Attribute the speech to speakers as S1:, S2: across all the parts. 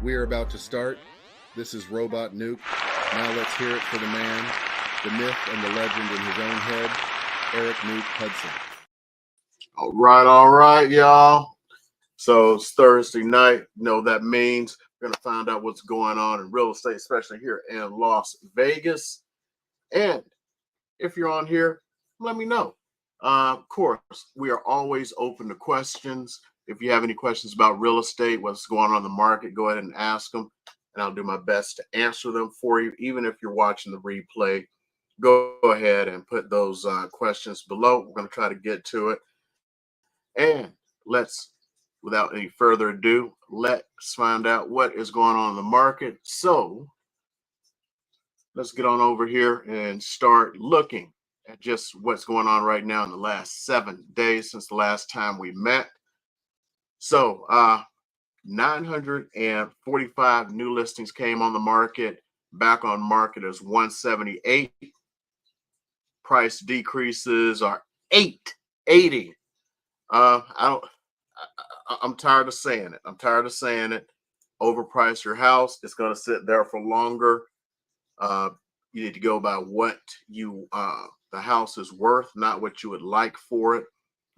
S1: We are about to start. This is Robot Nuke. Now let's hear it for the man, the myth and the legend in his own head, Eric Nuke Hudson.
S2: All right, y'all. So it's Thursday night. You know that means we're going to find out what's going on in real estate, especially here in Las Vegas. And if you're on here, let me know. Of course, we are always open to questions. If you have any questions about real estate, what's going on in the market, go ahead and ask them, and I'll do my best to answer them for you. Even if you're watching the replay, go ahead and put those questions below. We're going to try to get to it. And let's, without any further ado, let's find out what is going on in the market. So let's get on over here and start looking at just what's going on right now in the last 7 days since the last time we met. So 945 new listings came on the market. Back on market is 178. Price decreases are 880. I'm tired of saying it. Overprice your house. It's going to sit there for longer. You need to go by what you the house is worth, not what you would like for it.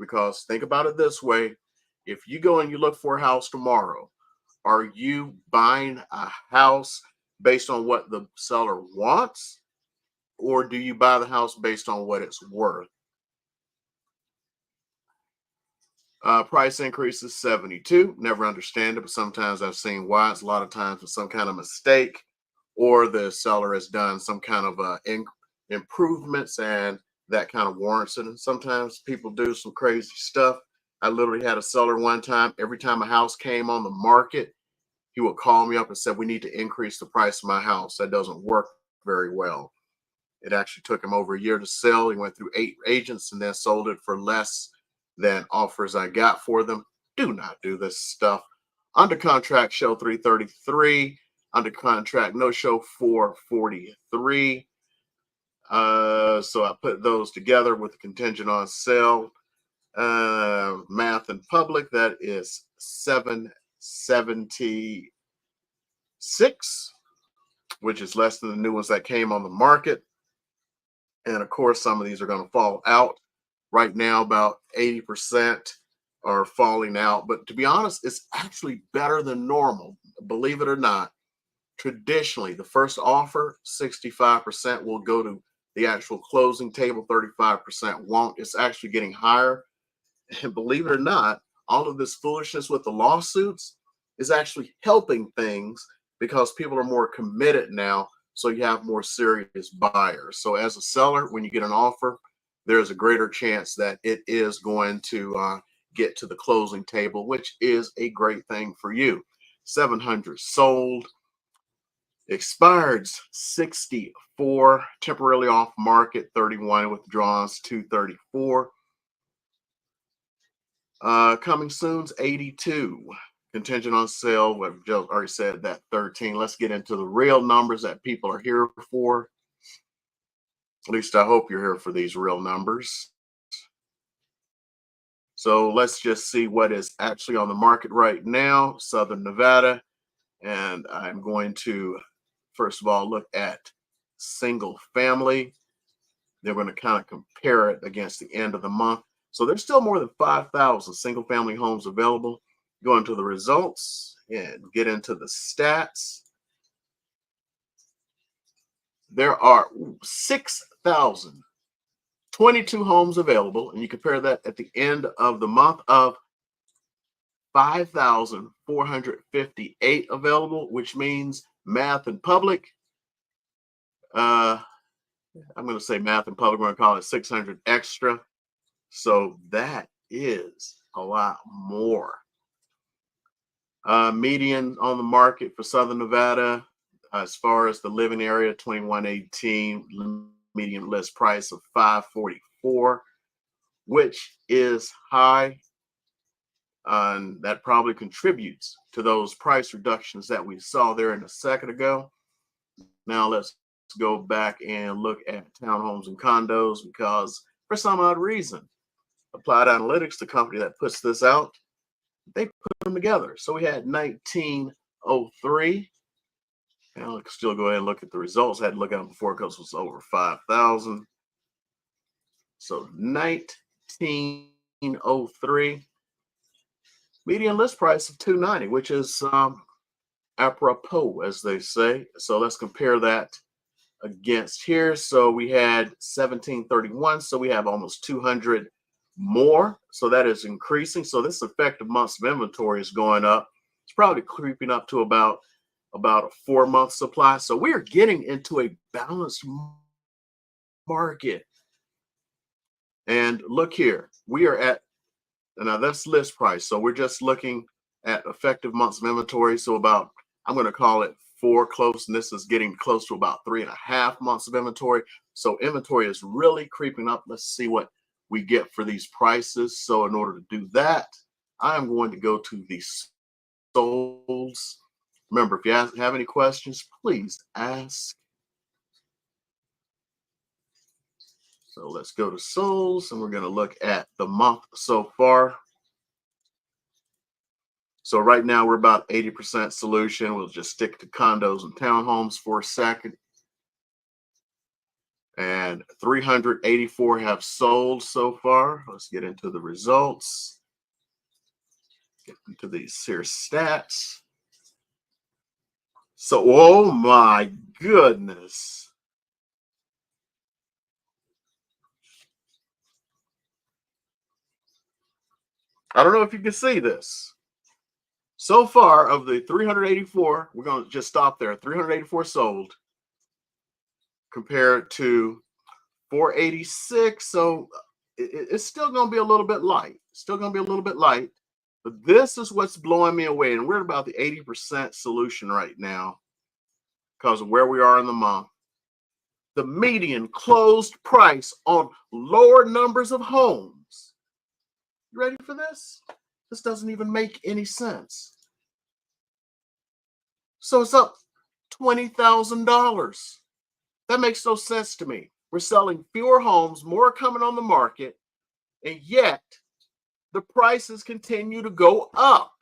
S2: Because think about it this way: if you go and you look for a house tomorrow, are you buying a house based on what the seller wants, or do you buy the house based on what it's worth? Price increase is 72. Never understand it, but sometimes I've seen why. It's a lot of times with some kind of mistake, or the seller has done some kind of improvements, and that kind of warrants it. And sometimes people do some crazy stuff. I literally had a seller one time. Every time a house came on the market, he would call me up and said, "We need to increase the price of my house." That doesn't work very well. It actually took him over a year to sell. He went through 8 agents and then sold it for less than offers I got for them. Do not do this stuff. Under contract, show 333. Under contract, no show 443. So I put those together with the contingent on sale. Math in public, that is 776, which is less than the new ones that came on the market. And of course, some of these are going to fall out. Right now, about 80% are falling out. But to be honest, it's actually better than normal. Believe it or not, traditionally, the first offer, 65% will go to the actual closing table, 35% won't. It's actually getting higher. And believe it or not, all of this foolishness with the lawsuits is actually helping things because people are more committed now. So you have more serious buyers. So as a seller, when you get an offer, there's a greater chance that it is going to get to the closing table, which is a great thing for you. 700 sold. Expireds 64. Temporarily off market 31. Withdrawals 234. Coming soon's 82. Contingent on sale, what Joe already said, that 13. Let's get into the real numbers that people are here for. At least I hope you're here for these real numbers. So let's just see what is actually on the market right now. Southern Nevada. And I'm going to, first of all, look at single family. They're going to kind of compare it against the end of the month. So there's still more than 5,000 single family homes available. Go into the results and get into the stats. There are 6,022 homes available, and you compare that at the end of the month of 5,458 available, which means math in public. I'm going to say math in public. We're going to call it 600 extra. So that is a lot more. Median on the market for Southern Nevada, as far as the living area, 2118, median list price of 544, which is high. And that probably contributes to those price reductions that we saw there in a second ago. Now let's go back and look at townhomes and condos, because for some odd reason, Applied Analytics, the company that puts this out, they put them together. So we had 19 1903. And I'll still go ahead and look at the results. I had to look at them before because it was over 5,000. So 1903, median list price of 290, which is apropos, as they say. So let's compare that against here. So we had 1731, so we have almost 200 more. So that is increasing. So this effective months of inventory is going up. It's probably creeping up to about a 4-month supply. So we are getting into a balanced market. And look here, we are at, now that's list price. So we're just looking at effective months of inventory. So about, I'm going to call it 4 close, and this is getting close to about 3.5 months of inventory. So inventory is really creeping up. Let's see what we get for these prices. So in order to do that, I am going to go to the solds. Remember, if you have any questions, please ask. So let's go to solds, and we're going to look at the month so far. So right now we're about 80% solution. We'll just stick to condos and townhomes for a second. And 384 have sold so far. Let's get into the results. Get into these here stats. So, oh my goodness. I don't know if you can see this. So far, of the 384, we're going to just stop there. 384 sold compared to 486. So it's still going to be a little bit light. Still going to be a little bit light. But this is what's blowing me away. And we're at about the 80% solution right now because of where we are in the month. The median closed price on lower numbers of homes. You ready for this? This doesn't even make any sense. So it's up $20,000. That makes no sense to me. We're selling fewer homes, more coming on the market, and yet the prices continue to go up.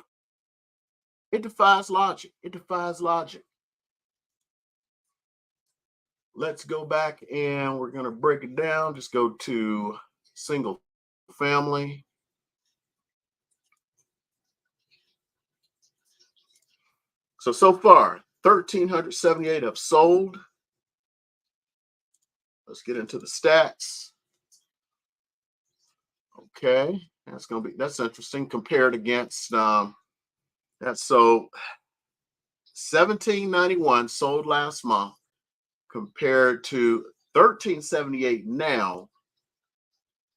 S2: It defies logic. It defies logic. Let's go back and we're going to break it down. Just go to single family. So far, 1,378 have sold. Let's get into the stats. Okay, that's interesting compared against that's so 1791 sold last month compared to 1,378 now.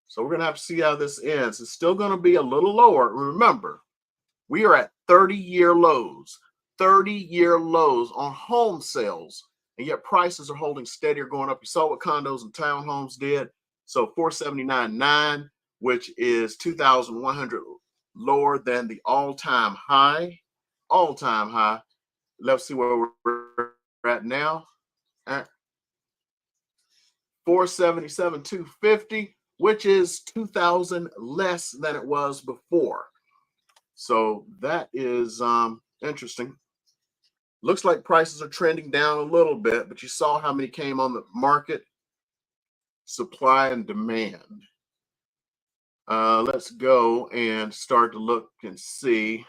S2: So we're gonna have to see how this ends. It's still gonna be a little lower. Remember, we are at 30-year lows, 30-year lows on home sales, and yet prices are holding steady or going up. You saw what condos and townhomes did. So 479.9, which is 2,100 lower than the all-time high. All-time high. Let's see where we're at now. At 477,250, which is 2,000 less than it was before. So that is interesting. Looks like prices are trending down a little bit, but you saw how many came on the market. Supply and demand. Let's go and start to look and see.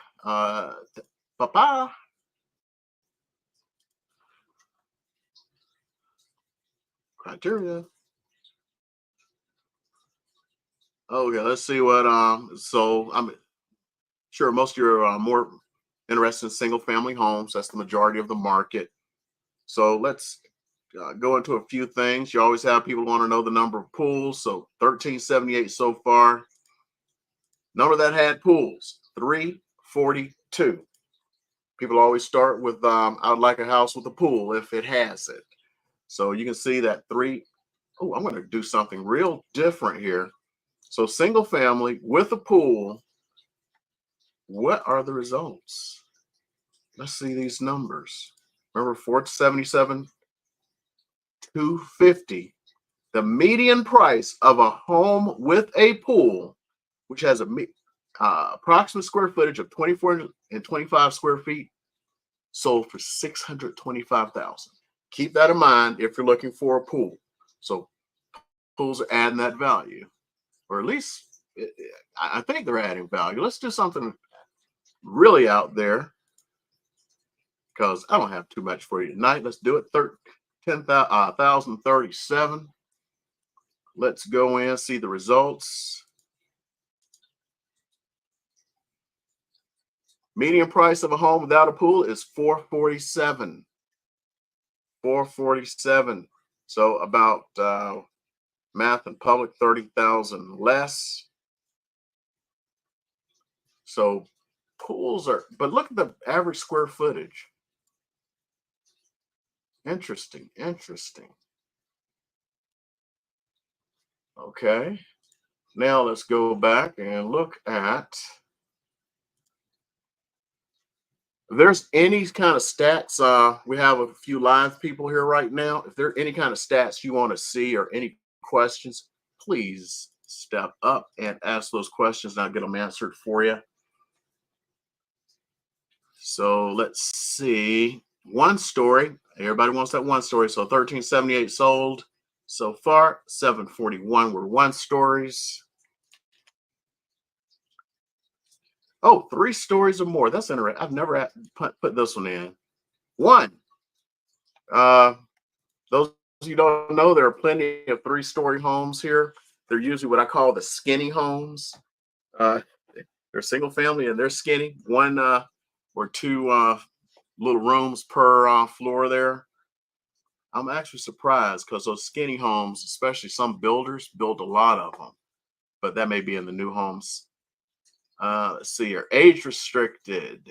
S2: Criteria. Okay, let's see what so I'm sure most of you are more interested in single family homes. That's the majority of the market. So let's go into a few things. You always have people want to know the number of pools. So 1,378 so far. Number that had pools, 342. People always start with I would like a house with a pool if it has it. So you can see that I'm going to do something real different here. So single family with a pool. What are the results? Let's see these numbers. Remember 477, 250. The median price of a home with a pool, which has a approximate square footage of 24 and 25 square feet, sold for 625,000. Keep that in mind if you're looking for a pool. So pools are adding that value, or at least I think they're adding value. Let's do something really out there because I don't have too much for you tonight. Let's do it. 10,037. Let's go in, see the results. Median price of a home without a pool is $447. $447. So about math and public, 30,000 less. So pools are, but look at the average square footage. Interesting, interesting. Okay. Now let's go back and look at, if there's any kind of stats, we have a few live people here right now. If there are any kind of stats you want to see or any questions, please step up and ask those questions and I'll get them answered for you. So let's see. One story. Everybody wants that one story. So 1378 sold so far. 741 were one stories. Oh, 3 stories or more. That's interesting. I've never put this one in. One. Those you don't know, there are plenty of 3-story homes here. They're usually what I call the skinny homes. They're single family and they're skinny. One or 2 little rooms per floor there. I'm actually surprised because those skinny homes, especially some builders, build a lot of them. But that may be in the new homes. Let's see here. Age restricted.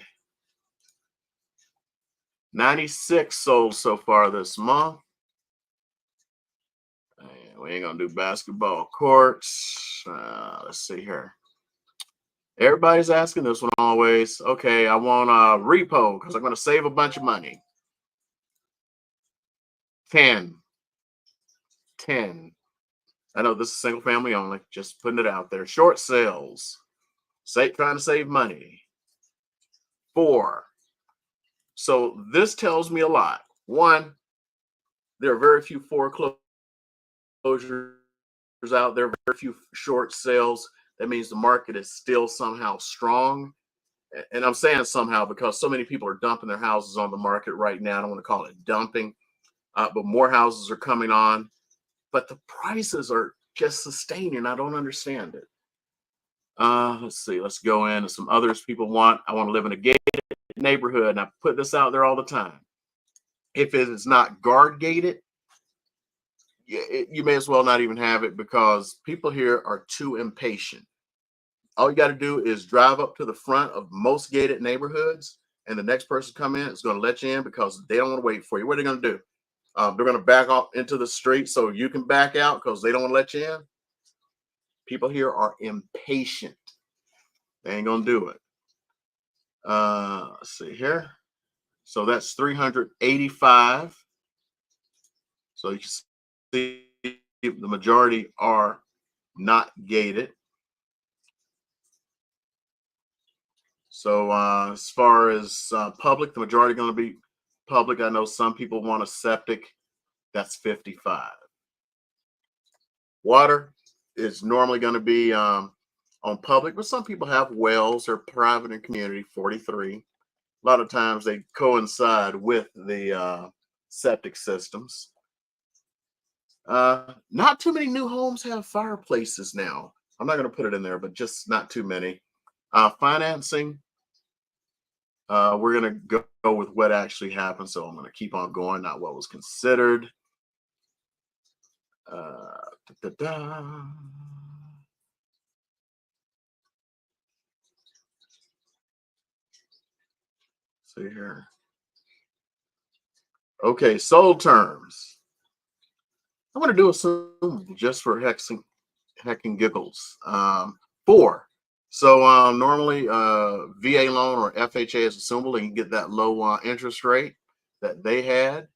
S2: 96 sold so far this month. And we ain't gonna do basketball courts. Let's see here. Everybody's asking this one always. Okay, I want a repo because I'm gonna save a bunch of money. 10. I know this is single family only, just putting it out there. Short sales. Trying to save money. 4. So this tells me a lot. 1, there are very few foreclosures out there, very few short sales. That means the market is still somehow strong. And I'm saying somehow because so many people are dumping their houses on the market right now. I don't want to call it dumping, but more houses are coming on. But the prices are just sustaining. I don't understand it. Let's see. Let's go in. Some others people want. I want to live in a gated neighborhood, and I put this out there all the time. If it is not guard gated, you may as well not even have it because people here are too impatient. All you got to do is drive up to the front of most gated neighborhoods, and the next person come in is going to let you in because they don't want to wait for you. What are they going to do? They're going to back off into the street so you can back out because they don't want to let you in. People here are impatient. They ain't going to do it. Let's see here. So that's 385. So you can see the majority are not gated. So as far as public, the majority going to be public. I know some people want a septic. That's 55. Water is normally going to be on public, but some people have wells or private and community, 43. A lot of times they coincide with the septic systems. Not too many new homes have fireplaces now. I'm not going to put it in there, but just not too many. Financing, we're going to go with what actually happened. So I'm going to keep on going, not what was considered. See here. Okay, sold terms. I'm going to do a assume just for heck and giggles. 4. So normally VA loan or FHA is assumable. You can get that low interest rate that they had.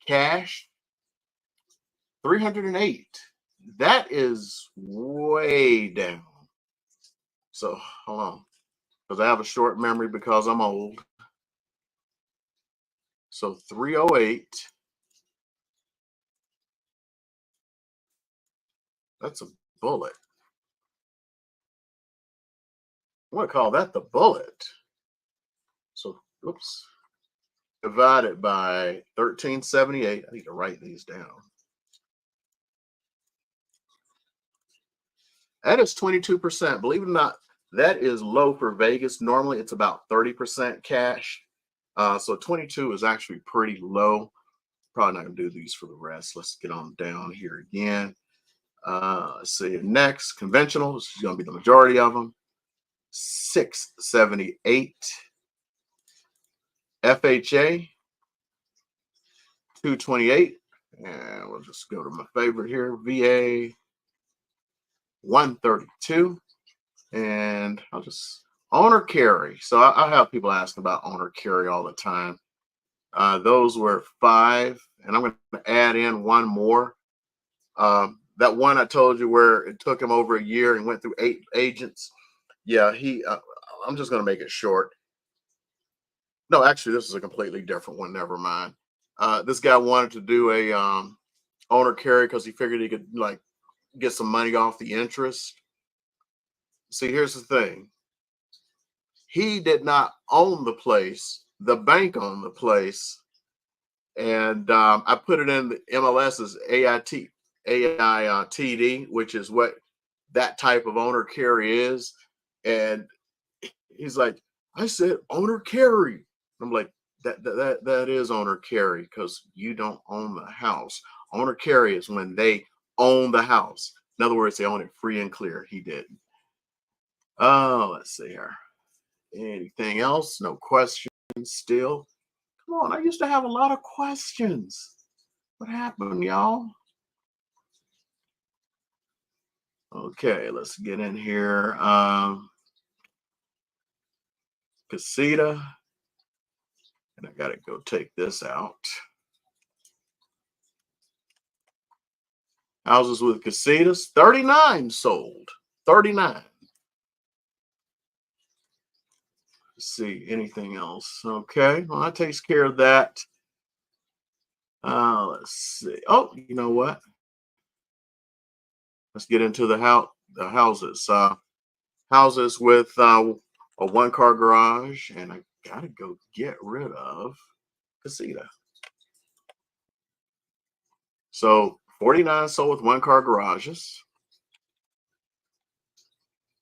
S2: Cash, 308. That is way down. So hold on, because I have a short memory because I'm old. So 308. That's a bullet. I want to call that the bullet. So, oops. Divided by 1378. I need to write these down. That is 22%. Believe it or not, that is low for Vegas. Normally, it's about 30% cash. So 22 is actually pretty low. Probably not going to do these for the rest. Let's get on down here again. Let's see. Next, conventional. This is going to be the majority of them. 678. FHA, 228. And we'll just go to my favorite here. VA, 132. And I'll just owner carry. So I have people asking about owner carry all the time. Those were 5, and I'm going to add in one more. That one I told you where it took him over a year and went through 8 agents. Yeah, I'm just going to make it short. No, actually, this is a completely different one. Never mind. This guy wanted to do a owner carry because he figured he could like get some money off the interest. See, here's the thing. He did not own the place. The bank owned the place. And I put it in the MLS's AITD, which is what that type of owner carry is. And he's like, I said owner carry. I'm like, that is owner carry because you don't own the house. Owner carry is when they own the house. In other words, they own it free and clear. He didn't. Oh, let's see here. Anything else? No questions still. Come on, I used to have a lot of questions. What happened, y'all? Okay, let's get in here. Casita. And I got to go take this out. Houses with casitas, 39 sold. 39. Let's see, anything else? Okay, well, that takes care of that. Let's see. Oh, you know what? Let's get into the houses. Houses with a 1-car garage, and I gotta go get rid of casita. So 49 sold with 1-car garages.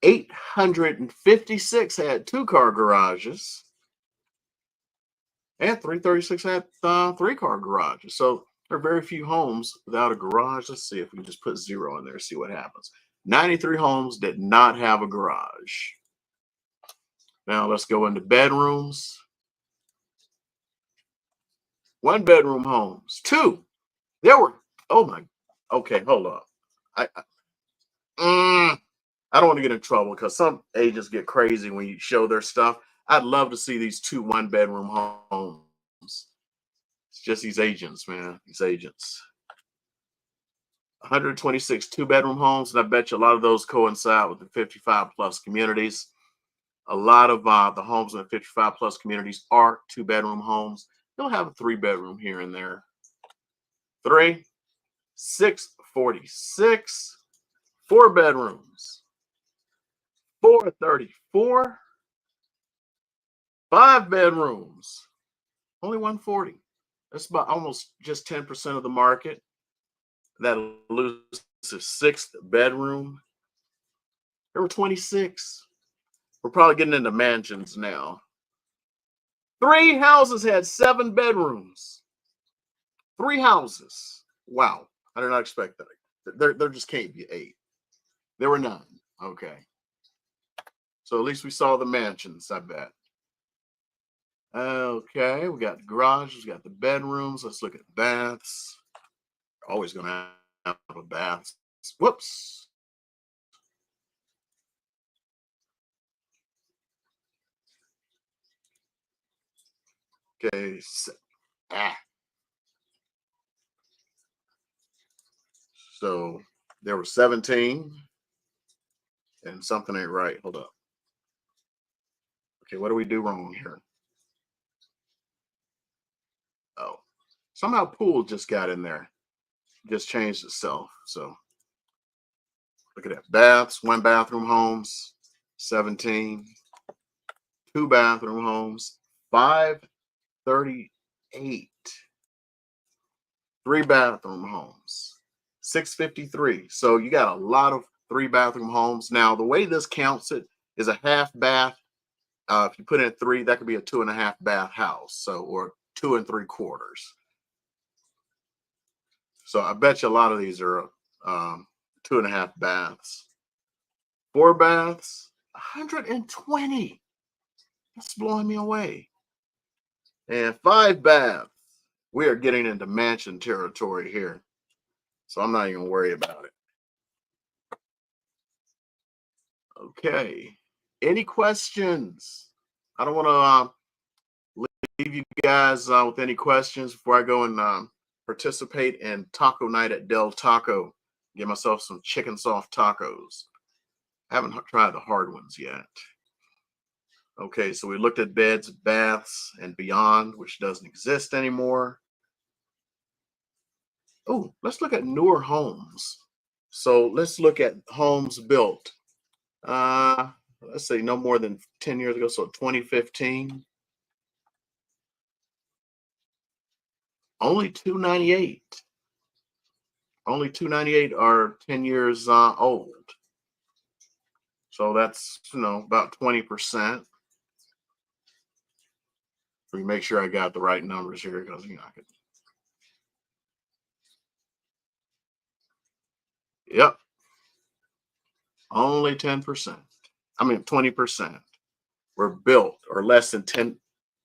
S2: 856 had 2-car garages. And 336 had 3-car garages. So there are very few homes without a garage. Let's see if we can just put 0 in there, see what happens. 93 homes did not have a garage. Now let's go into bedrooms. 1-bedroom homes. 2. There were, oh my, okay, hold up. I don't want to get in trouble because some agents get crazy when you show their stuff. I'd love to see these 2 1-bedroom homes. It's just these agents, man. These agents. 126 2-bedroom homes, and I bet you a lot of those coincide with the 55 plus communities. A lot of the homes in the 55 plus communities are 2-bedroom homes. They'll have a 3-bedroom here and there. 3, 646, 4 bedrooms. 434, 5 bedrooms. Only 140. That's about almost just 10% of the market. That loses a 6th bedroom. There were 26. We're probably getting into mansions now. 3 houses had 7 bedrooms. 3 houses. Wow. I did not expect that. There just can't be 8. There were none. Okay. So at least we saw the mansions, I bet. Okay, we got the garages, we got the bedrooms. Let's look at baths. Always going to have a bath. Whoops. Okay. So there were 17 and something ain't right. Hold up. Okay, what do we do wrong here? Somehow pool just got in there, just changed itself. So look at that. Baths, 1-bathroom homes, 17. 2-bathroom homes, 538. 3-bathroom homes, 653. So you got a lot of 3-bathroom homes. Now, the way this counts it is a half bath. If you put in 3, that could be a 2.5 bath house. So, or 2 3/4. So I bet you a lot of these are 2.5 baths. 4 baths, 120. That's blowing me away. And 5 baths. We are getting into mansion territory here. So I'm not even gonna worry about it. Okay. Any questions? I don't want to leave you guys with any questions before I go and participate in taco night at Del Taco. Get myself some chicken soft tacos. I haven't tried the hard ones yet. Okay, so we looked at beds, baths, and beyond, which doesn't exist anymore. Oh, let's look at newer homes. So let's look at homes built. Let's say no more than 10 years ago, so 2015. Only 298. Only 298 are 10 years old. So that's, about 20%. Let me make sure I got the right numbers here because, I could. Yep. Only 10%. I mean, 20% were built or less than 10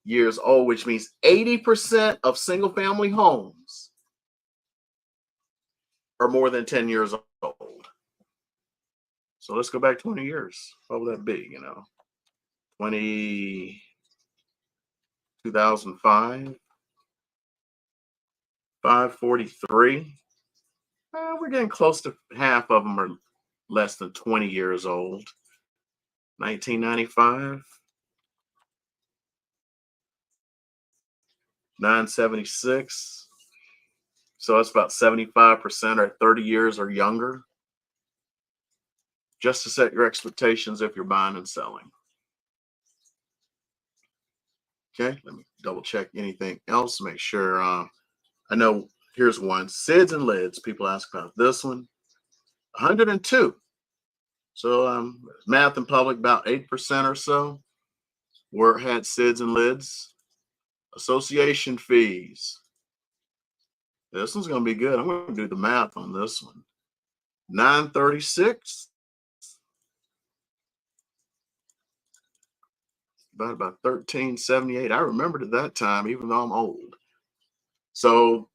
S2: years old, which means 80% of single family homes are more than 10 years old. So let's go back 20 years. What would that be? 2005, 543. We're getting close to half of them are less than 20 years old. 1995, 976. So that's about 75% are 30 years or younger. Just to set your expectations if you're buying and selling. Okay, let me double check anything else. Make sure. I know here's one. SIDS and LIDs. People ask about this one. 102. So math in public, about 8% or so had SIDS and LIDs. Association fees. This one's going to be good. I'm going to do the math on this one. 936. About 1378. I remembered at that time, even though I'm old. So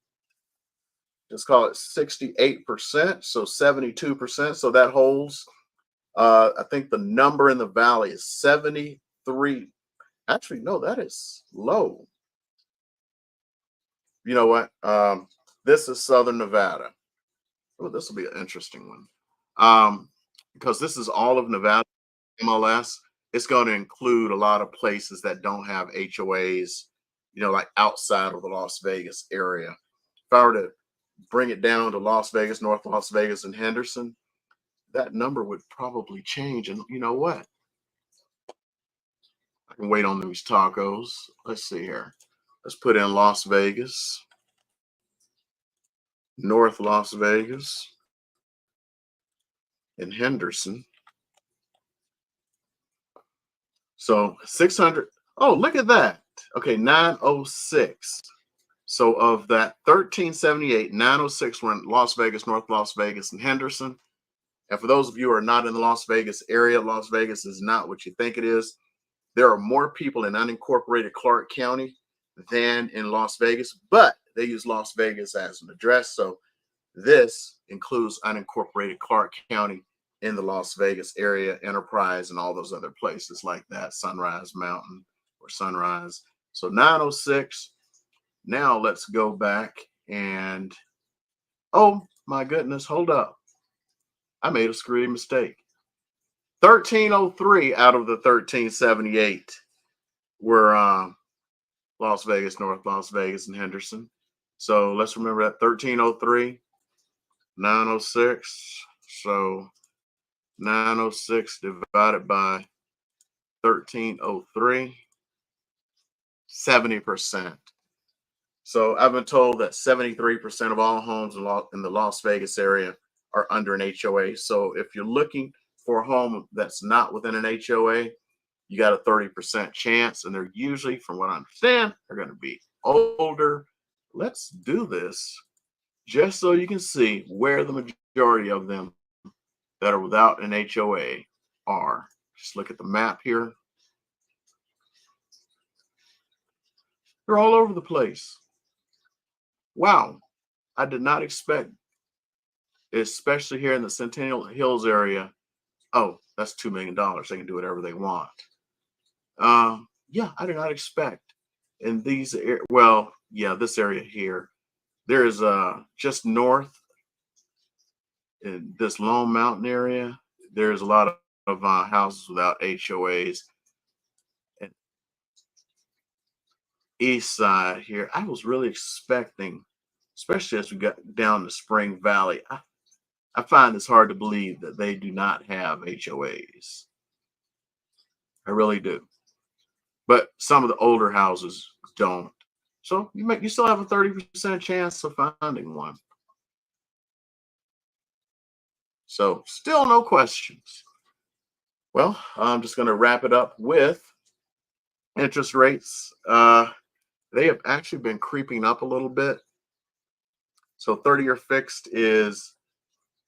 S2: let's call it 68%. So 72%. So that holds. I think the number in the valley is 73. Actually, no, that is low. You know what? This is Southern Nevada. Oh, this will be an interesting one. Because this is all of Nevada MLS. It's going to include a lot of places that don't have HOAs, like outside of the Las Vegas area. If I were to bring it down to Las Vegas, North Las Vegas, and Henderson, that number would probably change. And you know what? I can wait on these tacos. Let's see here. Let's put in Las Vegas, North Las Vegas, and Henderson. So 600. Oh, look at that. Okay, 906. So of that 1378, 906 were in Las Vegas, North Las Vegas, and Henderson. And for those of you who are not in the Las Vegas area, Las Vegas is not what you think it is. There are more people in unincorporated Clark County than in Las Vegas, but they use Las Vegas as an address. So this includes unincorporated Clark County in the Las Vegas area, Enterprise, and all those other places like that, Sunrise Mountain or Sunrise. So 906. Now let's go back and, oh my goodness, hold up. I made a screwy mistake. 1303 out of the 1378 were Las Vegas, North Las Vegas, and Henderson. So let's remember that 1303, 906. So 906 divided by 1303, 70%. So I've been told that 73% of all homes in the Las Vegas area are under an HOA. So if you're looking for a home that's not within an HOA, you got a 30% chance. And they're usually, from what I understand, they're going to be older. Let's do this just so you can see where the majority of them that are without an HOA are. Just look at the map here. They're all over the place. Wow. I did not expect, especially here in the Centennial Hills area. Oh, that's $2 million. They can do whatever they want. Yeah, I did not expect in these, well, yeah, this area here. There is just north in this Lone Mountain area. There's a lot of houses without HOAs. And east side here, I was really expecting, especially as we got down to Spring Valley. I find this hard to believe that they do not have HOAs. I really do. But some of the older houses don't. So you still have a 30% chance of finding one. So still no questions. Well, I'm just going to wrap it up with interest rates. They have actually been creeping up a little bit. So 30-year fixed is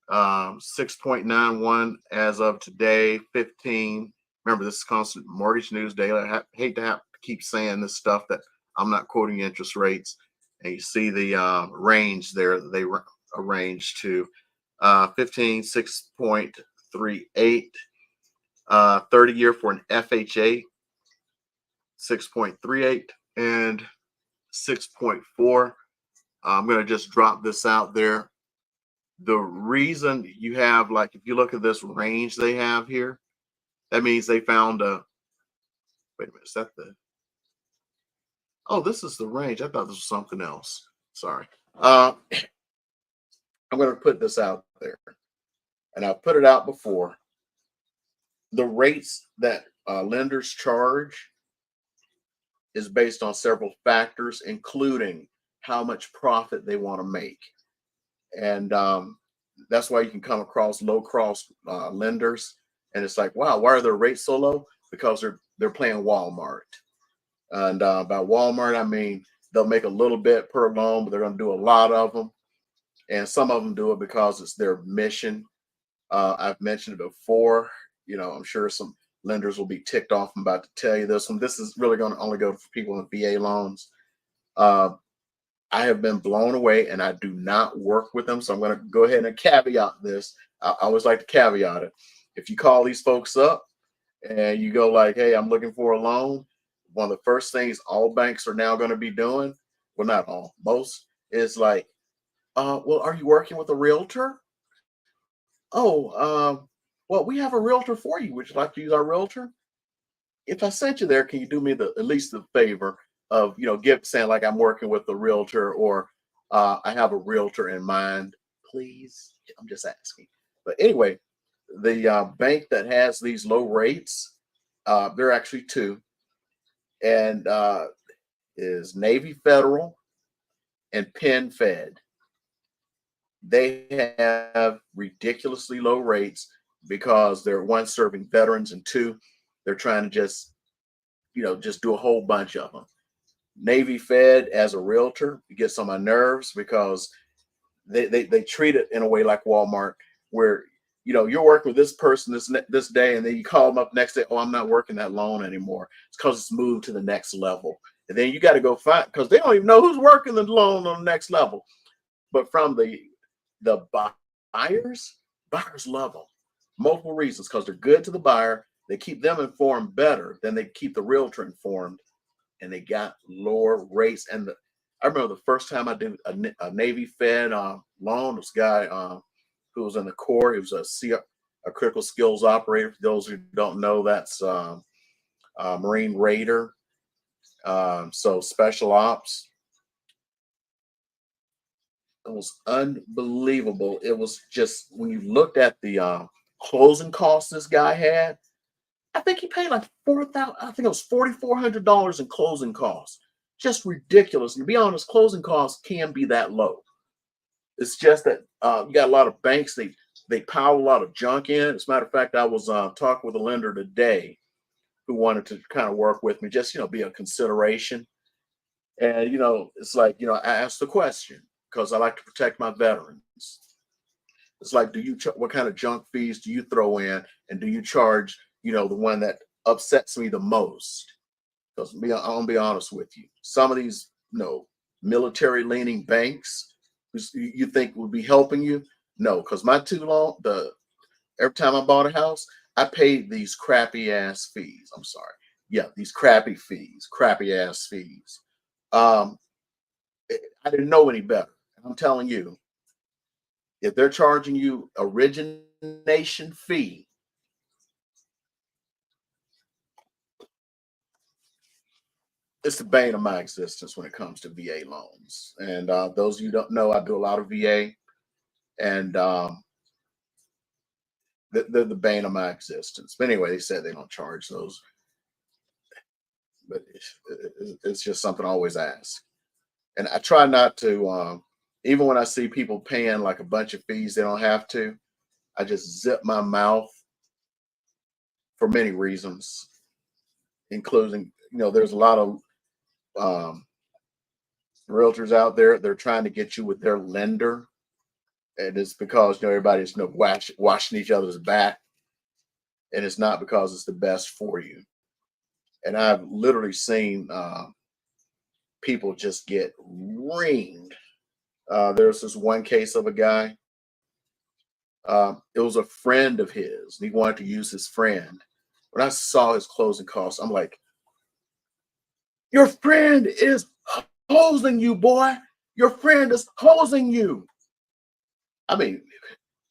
S2: 6.91 as of today. 15. Remember, this is Constant Mortgage News Daily. I hate to have to keep saying this stuff that I'm not quoting interest rates. And you see the range there that they arranged to 15, 6.38. 30-year for an FHA, 6.38, and 6.4. I'm going to just drop this out there. The reason you have, like, if you look at this range they have here, that means they found a, wait a minute, is that the, oh, this is the range. I thought this was something else. Sorry. I'm going to put this out there, and I've put it out before. The rates that lenders charge is based on several factors, including how much profit they want to make. And that's why you can come across low-cost lenders, and it's like, wow, why are their rates so low? Because they're playing Walmart. And by Walmart, I mean they'll make a little bit per loan, but they're going to do a lot of them. And some of them do it because it's their mission. I've mentioned it before. You know, I'm sure some lenders will be ticked off. I'm about to tell you this one. This is really going to only go for people in VA loans. I have been blown away, and I do not work with them. So I'm going to go ahead and caveat this. I always like to caveat it. If you call these folks up and you go like, hey, I'm looking for a loan, one of the first things all banks are now going to be doing, well, not all, most, is like, well, are you working with a realtor? Oh, well, we have a realtor for you. Would you like to use our realtor? If I sent you there, can you do me at least the favor of, saying like I'm working with a realtor, or I have a realtor in mind, please? I'm just asking. But anyway, the bank that has these low rates, there are actually two, and is Navy Federal and PenFed. They have ridiculously low rates because they're, one, serving veterans, and two, they're trying to just do a whole bunch of them. Navy Fed, as a realtor, gets on my nerves because they treat it in a way like Walmart, where you're working with this person this day, and then you call them up next day. Oh, I'm not working that loan anymore. It's because it's moved to the next level, and then you got to go find, because they don't even know who's working the loan on the next level. But from the buyers love them. Multiple reasons, because they're good to the buyer. They keep them informed better than they keep the realtor informed, and they got lower rates. And I remember the first time I did a Navy Fed loan. This guy who was in the Corps, he was a critical skills operator. For those who don't know, that's Marine Raider, so special ops.
S3: was unbelievable. It was just when you looked at the closing costs this guy had, I think he paid like 4,000. I think it was $4,400 in closing costs. Just ridiculous. And to be honest, closing costs can be that low. It's just that you got a lot of banks. They pile a lot of junk in. As a matter of fact, I was talking with a lender today who wanted to kind of work with me, just be a consideration. And it's like I asked the question because I like to protect my veterans. It's like, what kind of junk fees do you throw in, and do you charge the one that upsets me the most? Because I'm gonna be honest with you, some of these military leaning banks you think would be helping you, no, because my every time I bought a house, I paid these crappy ass fees. I'm sorry, yeah, these crappy ass fees. I didn't know any better, and I'm telling you, if they're charging you origination fee, it's the bane of my existence when it comes to VA loans. And those of you who don't know, I do a lot of VA, and they're the bane of my existence. But anyway, they said they don't charge those, but it's just something I always ask. And I try not to, even when I see people paying like a bunch of fees they don't have to, I just zip my mouth for many reasons, including, there's a lot of realtors out there. They're trying to get you with their lender, and it's because everybody's washing each other's back, and it's not because it's the best for you. And I've literally seen people just get ringed. There's this one case of a guy. It was a friend of his, and he wanted to use his friend. When I saw his closing costs, I'm like, your friend is hosing you, boy. Your friend is hosing you. I mean,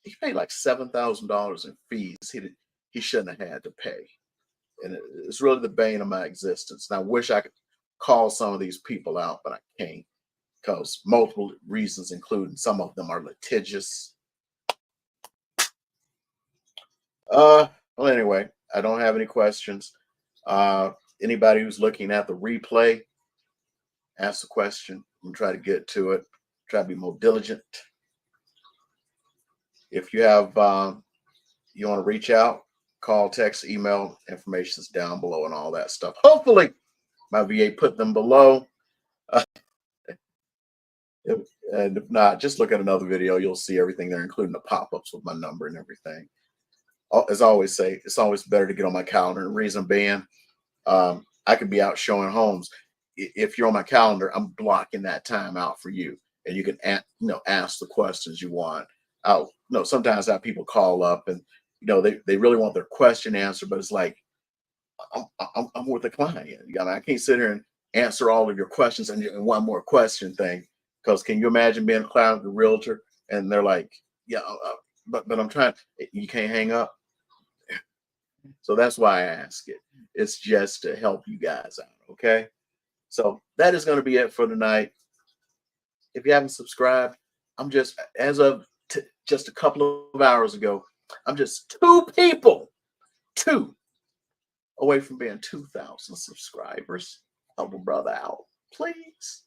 S3: he paid like $7,000 in fees he shouldn't have had to pay. And it's really the bane of my existence. And I wish I could call some of these people out, but I can't, because multiple reasons, including some of them are litigious. Well, anyway, I don't have any questions. Anybody who's looking at the replay, ask the question and try to get to it. Try to be more diligent. If you have, you want to reach out, call, text, email, information is down below and all that stuff. Hopefully my VA put them below. And if not, just look at another video. You'll see everything there, including the pop-ups with my number and everything. As I always say, it's always better to get on my calendar. And the reason being, I could be out showing homes. If you're on my calendar, I'm blocking that time out for you, and you can ask the questions you want. Sometimes I have people call up, and they really want their question answered, but it's like I'm with the client. I can't sit here and answer all of your questions and one more question thing. Because can you imagine being a client of the realtor and they're like, yeah, but I'm trying. You can't hang up. So that's why I ask it. It's just to help you guys out. Okay. So that is going to be it for tonight. If you haven't subscribed, I'm just, as of just a couple of hours ago, I'm just two away from being 2,000 subscribers. Help a brother out. Please.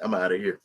S3: I'm out of here.